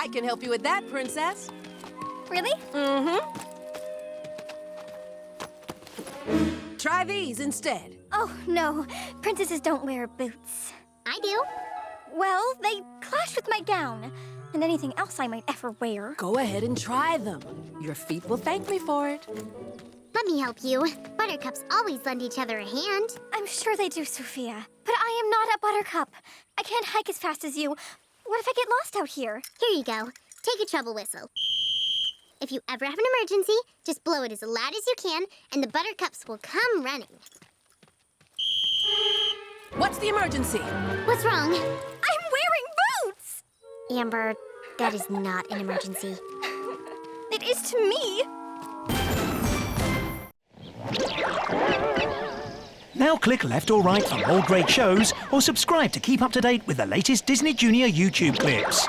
I can help you with that, Princess. Really? Mm-hmm. Try these instead. Oh, no. Princesses don't wear boots. I do. Well, they clash with my gown. And anything else I might ever wear. Go ahead and try them. Your feet will thank me for it. Let me help you. Buttercups always lend each other a hand. I'm sure they do, Sophia. But I am not a Buttercup. I can't hike as fast as you. What if I get lost out here? Here you go. Take a trouble whistle. If you ever have an emergency, just blow it as loud as you can, and the Buttercups will come running. What's the emergency? What's wrong? I'm wearing boots! Amber, that is not an emergency. It is to me. Now click left or right for more great shows, or subscribe to keep up to date with the latest Disney Junior YouTube clips.